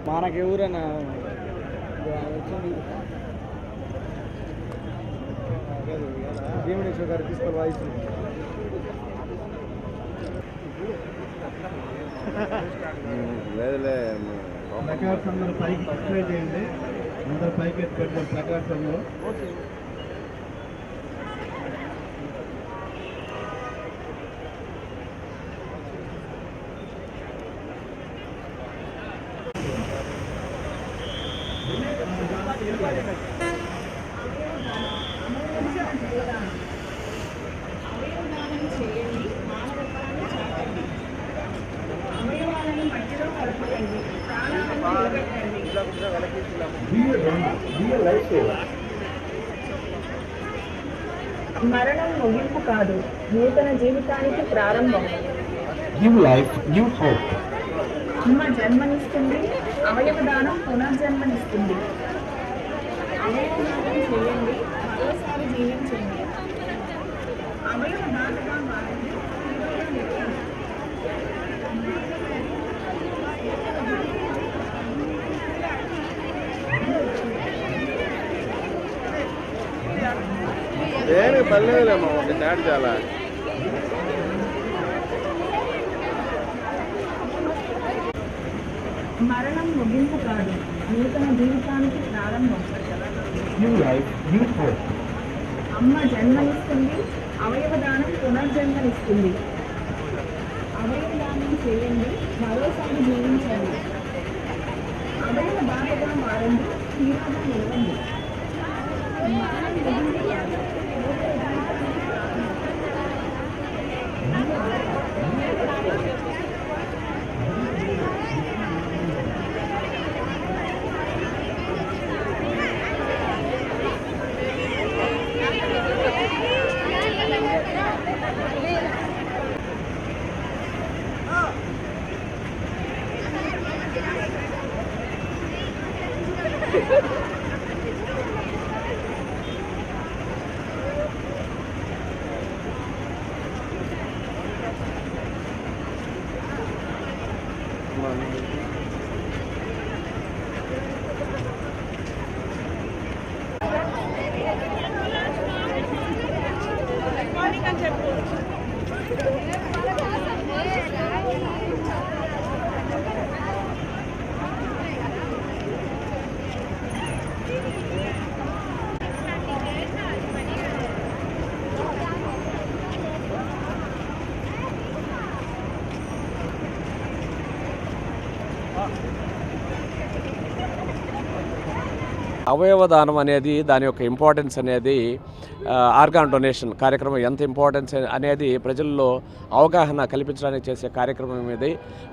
మనకి ఎవరైనా భీమేశ్వర గారు తీసుకొని వాయిస్ ప్లకార్డ్స్ అందరూ పైకి డిస్ప్లే చేయండి. అందరూ పైకి ఎత్తి పెట్టండి ప్లకార్డ్స్ అందరూ. మరణం ముగింపు కాదు, నూతన జీవితానికి ప్రారంభం. Give life, give hope. అమ్మ జన్మనిస్తుంది, అవయవదానం పునర్జన్మనిస్తుంది. అవయవదానం చేయండి, మరోసారి జీవించండి. అవయవదాతగా మారండి. దేనికి పర్లేదులేమ్మా, ఒక నాటి చాలా మరణం ముగింపు కాదు, నూతన జీవితానికి ప్రారంభం. Give life, give hope. అమ్మ జన్మనిస్తుంది, అవయవదానం పునర్జన్మనిస్తుంది. అవయవదానం చేయండి, మరోసారి జీవించండి. అవయవ దాతగా మారండి, తీరాగా నిలవండి. మరణం ముగింపు కాదు, నూతన జీవితానికి అవయవదానం అనేది దాని యొక్క ఇంపార్టెన్స్ అనేది ఆర్గాన్ డొనేషన్ కార్యక్రమం ఎంత ఇంపార్టెన్స్ అనేది ప్రజల్లో అవగాహన కల్పించడానికి చేసే కార్యక్రమం ఇది.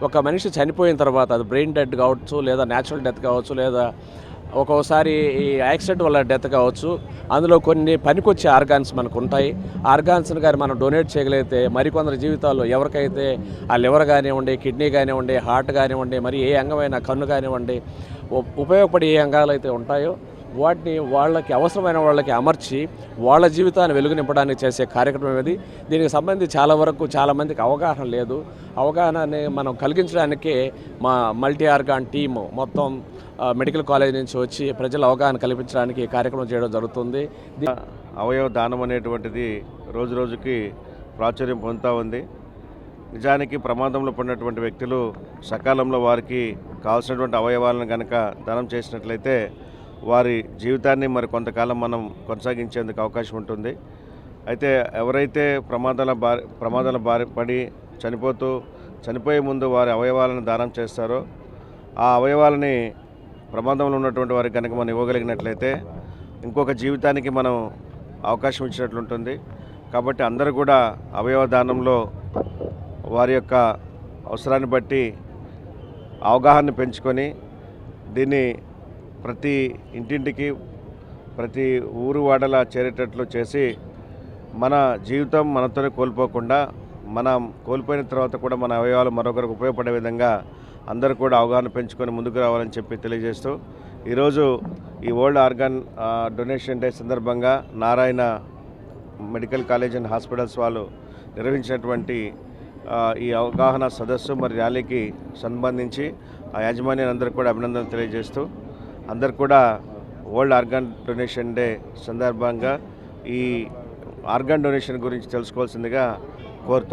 ఒక మనిషి చనిపోయిన తర్వాత అది బ్రెయిన్ డెత్ కావచ్చు, లేదా న్యాచురల్ డెత్ కావచ్చు, లేదా ఒక్కోసారి ఈ యాక్సిడెంట్ వల్ల డెత్ కావచ్చు. అందులో కొన్ని పనికొచ్చే ఆర్గాన్స్ మనకు ఉంటాయి. ఆర్గాన్స్ని కానీ మనం డొనేట్ చేయగలిగితే మరికొందరి జీవితాల్లో ఎవరికైతే ఆ లివర్ కానివ్వండి, కిడ్నీ కానివ్వండి, హార్ట్ కానివ్వండి, మరి ఏ అంగమైన కన్ను కానివ్వండి, ఉపయోగపడే ఏ అంగాలు అయితే ఉంటాయో వాటిని వాళ్ళకి అవసరమైన వాళ్ళకి అమర్చి వాళ్ళ జీవితాన్ని వెలుగు నింపడానికి చేసే కార్యక్రమం ఇది. దీనికి సంబంధించి చాలామందికి అవగాహన లేదు. అవగాహనని మనం కలిగించడానికే మా మల్టీ ఆర్గాన్ టీము మొత్తం మెడికల్ కాలేజ్ నుంచి వచ్చి ప్రజల అవగాహన కల్పించడానికి కార్యక్రమం చేయడం జరుగుతుంది. అవయవ దానం అనేటువంటిది రోజు రోజుకి ప్రాచుర్యం పొందుతూ ఉంది. నిజానికి ప్రమాదంలో పడినటువంటి వ్యక్తులు సకాలంలో వారికి కావాల్సినటువంటి అవయవాలను కనుక దానం చేసినట్లయితే వారి జీవితాన్ని మరి కొంతకాలం మనం కొనసాగించేందుకు అవకాశం ఉంటుంది. అయితే ఎవరైతే ప్రమాదాల బారి పడి చనిపోయే ముందు వారి అవయవాలను దానం చేస్తారో ఆ అవయవాలని ప్రమాదంలో ఉన్నటువంటి వారికి కనుక మనం ఇవ్వగలిగినట్లయితే ఇంకొక జీవితానికి మనం అవకాశం ఇచ్చినట్లుంటుంది. కాబట్టి అందరూ కూడా అవయవ దానంలో వారి యొక్క అవసరాన్ని బట్టి అవగాహన పెంచుకొని దీన్ని ప్రతి ఇంటింటికి ప్రతి ఊరు వాడలా చేరేటట్లు చేసి మన జీవితం మనతోనే కోల్పోకుండా మనం కోల్పోయిన తర్వాత కూడా మన అవయవాలు మరొకరికి ఉపయోగపడే విధంగా అందరూ కూడా అవగాహన పెంచుకొని ముందుకు రావాలని చెప్పి తెలియజేస్తూ ఈరోజు ఈ వరల్డ్ ఆర్గాన్ డొనేషన్ డే సందర్భంగా Narayana medical college and hospitals వాళ్ళు నిర్వహించినటువంటి ఈ అవగాహన సదస్సు మరి ర్యాలీకి సంబంధించి ఆ యాజమాన్యాలందరికీ కూడా అభినందనలు తెలియజేస్తూ అందరు కూడా వరల్డ్ ఆర్గాన్ డొనేషన్ డే సందర్భంగా ఈ ఆర్గాన్ డొనేషన్ గురించి తెలుసుకోవాల్సిందిగా కోరుతున్నాను.